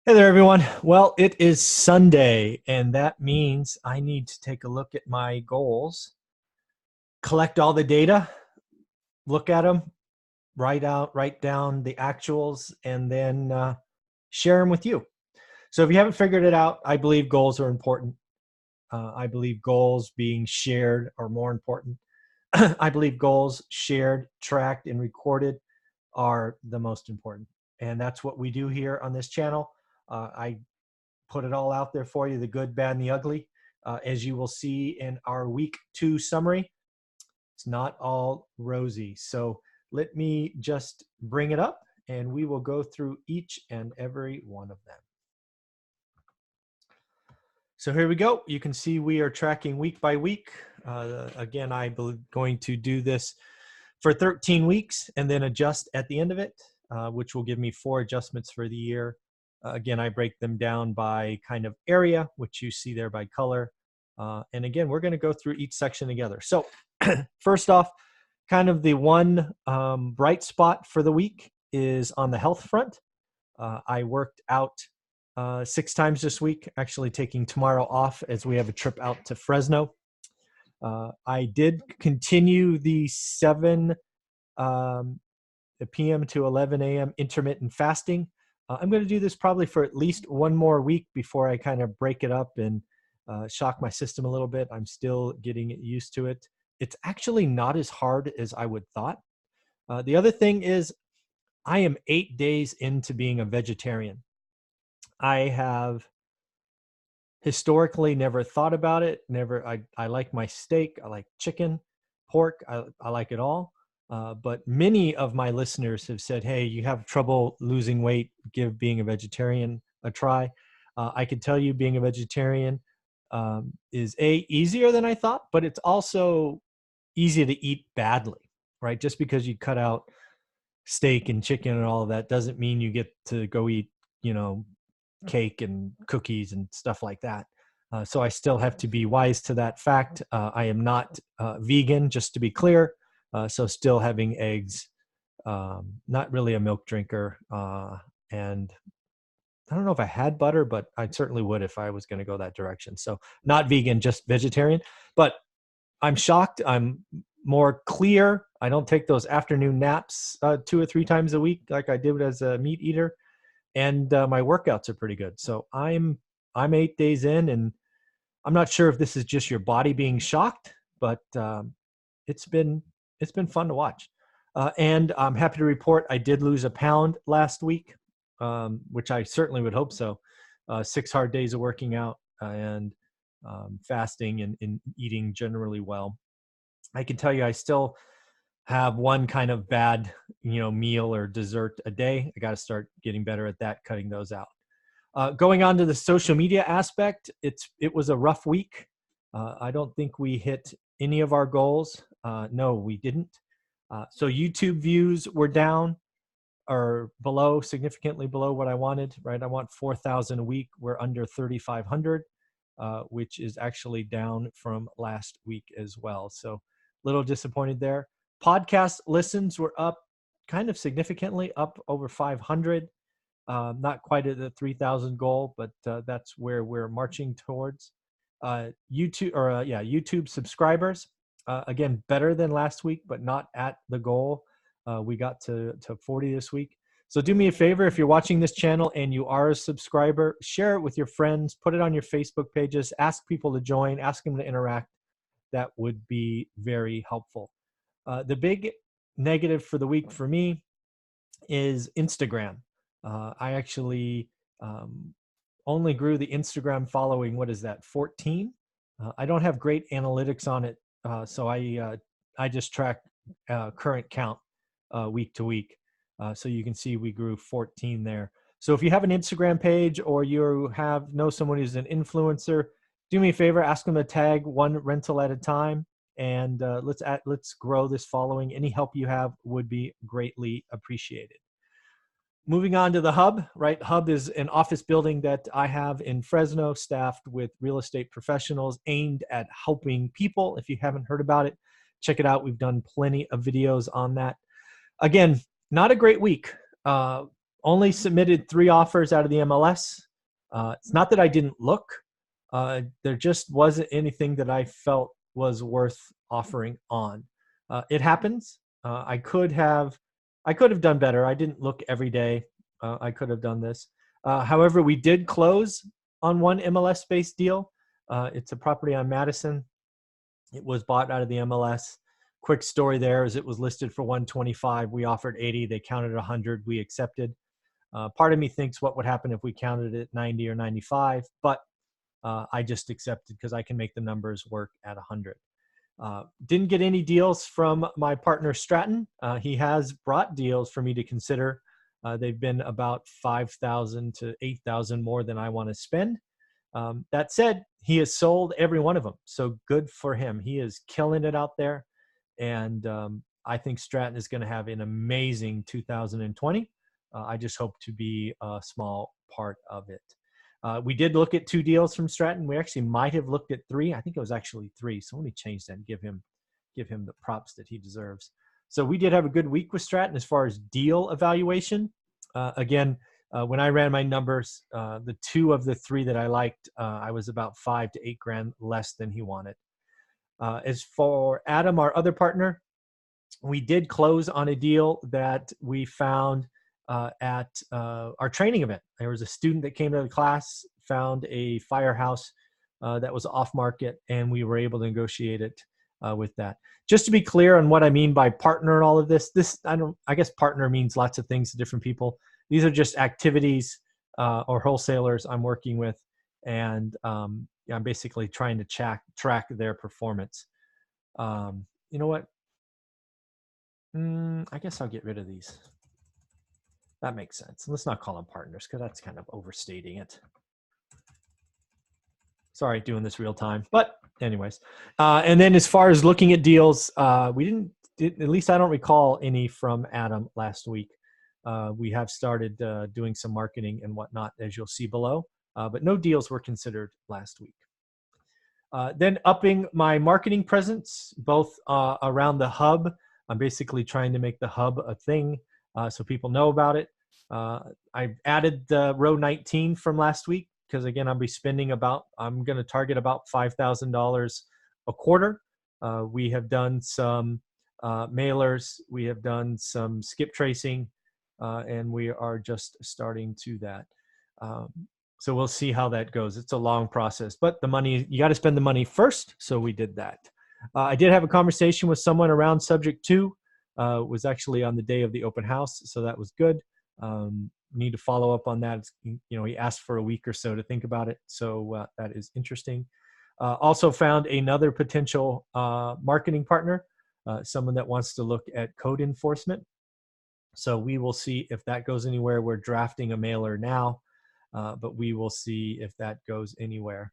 Hey there, everyone. Well, it is Sunday, and that means I need to take a look at my goals, collect all the data, look at them, write down the actuals, and then share them with you. So if you haven't figured it out, I believe goals are important. I believe goals being shared are more important. I believe goals shared, tracked, and recorded are the most important. And that's what we do here on this channel. I put it all out there for you, the good, bad, and the ugly. As you will see in our week 2 summary, it's not all rosy. So let me just bring it up and we will go through each and every one of them. So here we go. You can see we are tracking week by week. Again, I'm going to do this for 13 weeks and then adjust at the end of it, which will give me 4 adjustments for the year. Again, I break them down by kind of area, which you see there by color. And again, we're going to go through each section together. So first off, kind of the one bright spot for the week is on the health front. I worked out 6 times this week, actually taking tomorrow off as we have a trip out to Fresno. I did continue the 7 p.m. to 11 a.m. intermittent fasting. I'm going to do this probably for at least one more week before I kind of break it up and shock my system a little bit. I'm still getting used to it. It's actually not as hard as I would thought. The other thing is I am 8 days into being a vegetarian. I have historically never thought about it. I like my steak. I like chicken, pork. I like it all. But many of my listeners have said, hey, you have trouble losing weight, give being a vegetarian a try. I can tell you being a vegetarian is easier than I thought, but it's also easy to eat badly, right? Just because you cut out steak and chicken and all of that doesn't mean you get to go eat, cake and cookies and stuff like that. So I still have to be wise to that fact. I am not vegan, just to be clear. So still having eggs, not really a milk drinker. And I don't know if I had butter, but I certainly would if I was going to go that direction. So not vegan, just vegetarian. But I'm shocked. I'm more clear. I don't take those afternoon naps 2 or 3 times a week like I did as a meat eater. And my workouts are pretty good. So I'm 8 days in, and I'm not sure if this is just your body being shocked, but it's been fun to watch. And I'm happy to report I did lose a pound last week, which I certainly would hope so. 6 hard days of working out and fasting and eating generally well. I can tell you I still have one kind of bad, meal or dessert a day. I got to start getting better at that, cutting those out. Going on to the social media aspect, it was a rough week. I don't think we hit any of our goals. No, we didn't. So YouTube views were down or below, significantly below what I wanted, right? I want 4,000 a week. We're under 3,500, which is actually down from last week as well. So a little disappointed there. Podcast listens were up kind of significantly, up over 500. Not quite at the 3,000 goal, but that's where we're marching towards. YouTube subscribers, again, better than last week, but not at the goal. We got to 40 this week. So do me a favor, if you're watching this channel and you are a subscriber, share it with your friends, put it on your Facebook pages, ask people to join, ask them to interact. That would be very helpful. The big negative for the week for me is Instagram. I actually only grew the Instagram following, what is that, 14? I don't have great analytics on it, so I just track current count week to week. So you can see we grew 14 there. So if you have an Instagram page or you know someone who's an influencer, do me a favor, ask them to tag one rental at a time, and let's grow this following. Any help you have would be greatly appreciated. Moving on to the Hub, right? Hub is an office building that I have in Fresno, staffed with real estate professionals aimed at helping people. If you haven't heard about it, check it out. We've done plenty of videos on that. Again, not a great week. only submitted 3 offers out of the MLS. It's not that I didn't look. There just wasn't anything that I felt was worth offering on. It happens. I could have done better. I didn't look every day. I could have done this. However, we did close on one MLS-based deal. It's a property on Madison. It was bought out of the MLS. Quick story there is it was listed for 125. We offered 80. They counted 100. We accepted. Part of me thinks what would happen if we counted it 90 or 95, but I just accepted because I can make the numbers work at 100. Didn't get any deals from my partner Stratton. He has brought deals for me to consider. They've been about 5,000 to 8,000 more than I want to spend. That said, he has sold every one of them. So good for him. He is killing it out there. And I think Stratton is going to have an amazing 2020. I just hope to be a small part of it. We did look at 2 deals from Stratton. We actually might have looked at 3. I think it was actually 3. So let me change that and give him the props that he deserves. So we did have a good week with Stratton as far as deal evaluation. Again, when I ran my numbers, the 2 of the 3 that I liked, I was about 5 to 8 grand less than he wanted. As for Adam, our other partner, we did close on a deal that we found at our training event. There was a student that came to the class, found a firehouse that was off market, and we were able to negotiate it with that. Just to be clear on what I mean by partner and all of this, I guess partner means lots of things to different people. These are just activities or wholesalers I'm working with, and I'm basically trying to track their performance. You know what? I guess I'll get rid of these. That makes sense. Let's not call them partners because that's kind of overstating it. Sorry, doing this real time. But anyways, and then as far as looking at deals, we didn't, at least I don't recall any from Adam last week. We have started doing some marketing and whatnot, as you'll see below, but no deals were considered last week. Then upping my marketing presence, both around the hub. I'm basically trying to make the hub a thing so people know about it. I added the row 19 from last week because, again, I'm going to target about $5,000 a quarter. We have done some mailers. We have done some skip tracing, and we are just starting to that. So we'll see how that goes. It's a long process, but the money, you got to spend the money first. So we did that. I did have a conversation with someone around subject 2. It was actually on the day of the open house. So that was good. Need to follow up on that. He asked for a week or so to think about it. So that is interesting. Also found another potential marketing partner, someone that wants to look at code enforcement. So we will see if that goes anywhere. We're drafting a mailer now. But we will see if that goes anywhere.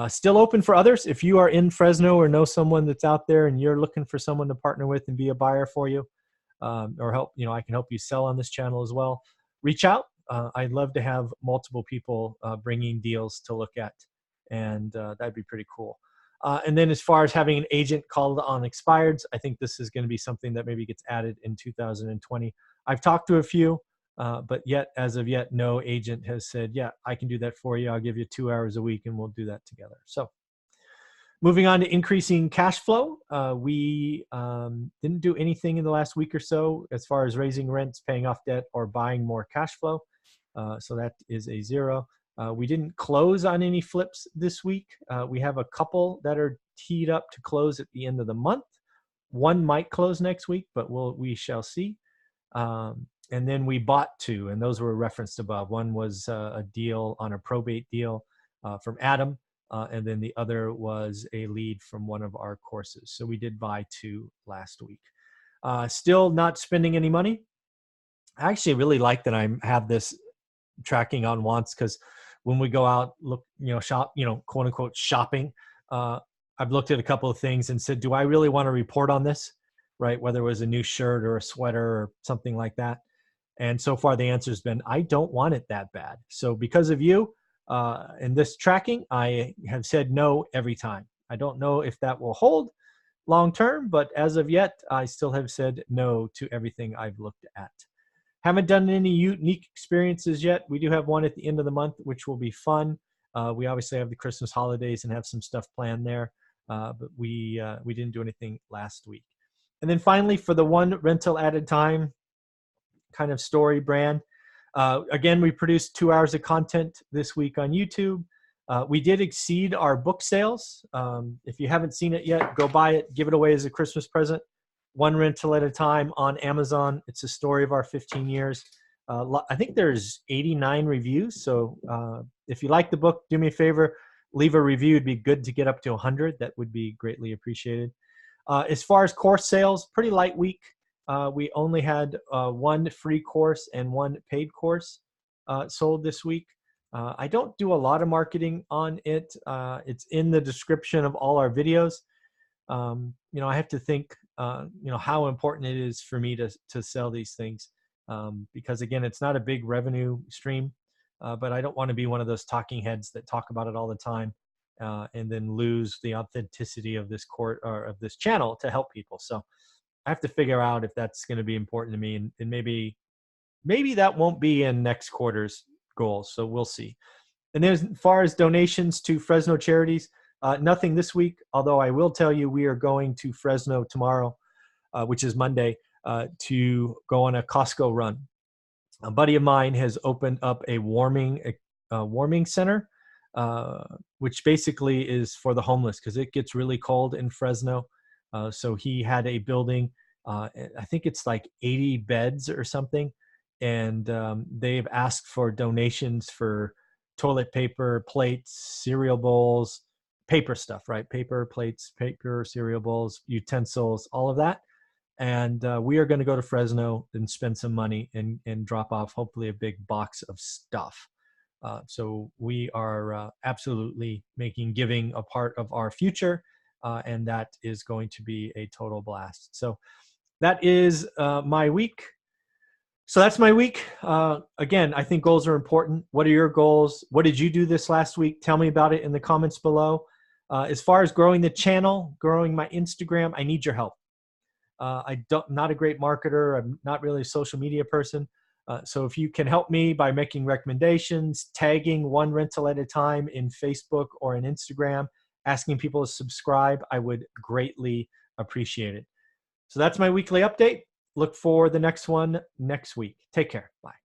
Still open for others. If you are in Fresno or know someone that's out there and you're looking for someone to partner with and be a buyer for you, or help, I can help you sell on this channel as well. Reach out. I'd love to have multiple people bringing deals to look at, and that'd be pretty cool. And then as far as having an agent called on expireds, I think this is going to be something that maybe gets added in 2020. I've talked to a few. But as of yet, no agent has said, yeah, I can do that for you. I'll give you 2 hours a week and we'll do that together. So moving on to increasing cash flow. We didn't do anything in the last week or so as far as raising rents, paying off debt, or buying more cash flow. So that is a 0. We didn't close on any flips this week. We have a couple that are teed up to close at the end of the month. One might close next week, but we shall see. And then we bought 2, and those were referenced above. One was a deal on a probate deal from Adam, and then the other was a lead from one of our courses. So we did buy 2 last week. Still not spending any money. I actually really like that I have this tracking on wants, because when we go out, look, shop, quote unquote shopping, I've looked at a couple of things and said, do I really want to report on this? Right? Whether it was a new shirt or a sweater or something like that. And so far the answer has been, I don't want it that bad. So because of you and this tracking, I have said no every time. I don't know if that will hold long term, but as of yet, I still have said no to everything I've looked at. Haven't done any unique experiences yet. We do have one at the end of the month, which will be fun. We obviously have the Christmas holidays and have some stuff planned there, but we didn't do anything last week. And then finally, for the one rental at a time kind of story brand, again, we produced 2 hours of content this week on YouTube. We did exceed our book sales. If you haven't seen it yet, go buy it, give it away as a Christmas present. One rental at a time on Amazon. It's a story of our 15 years. I think there's 89 reviews. So if you like the book, do me a favor, leave a review. It'd be good to get up to 100. That would be greatly appreciated. As far as course sales, pretty light week. We only had one free course and one paid course sold this week. I don't do a lot of marketing on it. It's in the description of all our videos. I have to think, how important it is for me to sell these things. Because again, it's not a big revenue stream, but I don't want to be one of those talking heads that talk about it all the time, and then lose the authenticity of this course or of this channel to help people. So I have to figure out if that's going to be important to me, and maybe that won't be in next quarter's goals. So we'll see. And then as far as donations to Fresno charities, nothing this week, although I will tell you we are going to Fresno tomorrow, which is Monday, to go on a Costco run. A buddy of mine has opened up a warming center, which basically is for the homeless because it gets really cold in Fresno. So he had a building, I think it's like 80 beds or something. And they've asked for donations for toilet paper, plates, cereal bowls, paper stuff, right? Paper, plates, paper, cereal bowls, utensils, all of that. And we are going to go to Fresno and spend some money and drop off hopefully a big box of stuff. So we are absolutely making giving a part of our future. And that is going to be a total blast. So that is my week. So that's my week. Again, I think goals are important. What are your goals? What did you do this last week? Tell me about it in the comments below. As far as growing the channel, growing my Instagram, I need your help. Not a great marketer. I'm not really a social media person. So if you can help me by making recommendations, tagging one rental at a time in Facebook or in Instagram, asking people to subscribe, I would greatly appreciate it. So that's my weekly update. Look for the next one next week. Take care. Bye.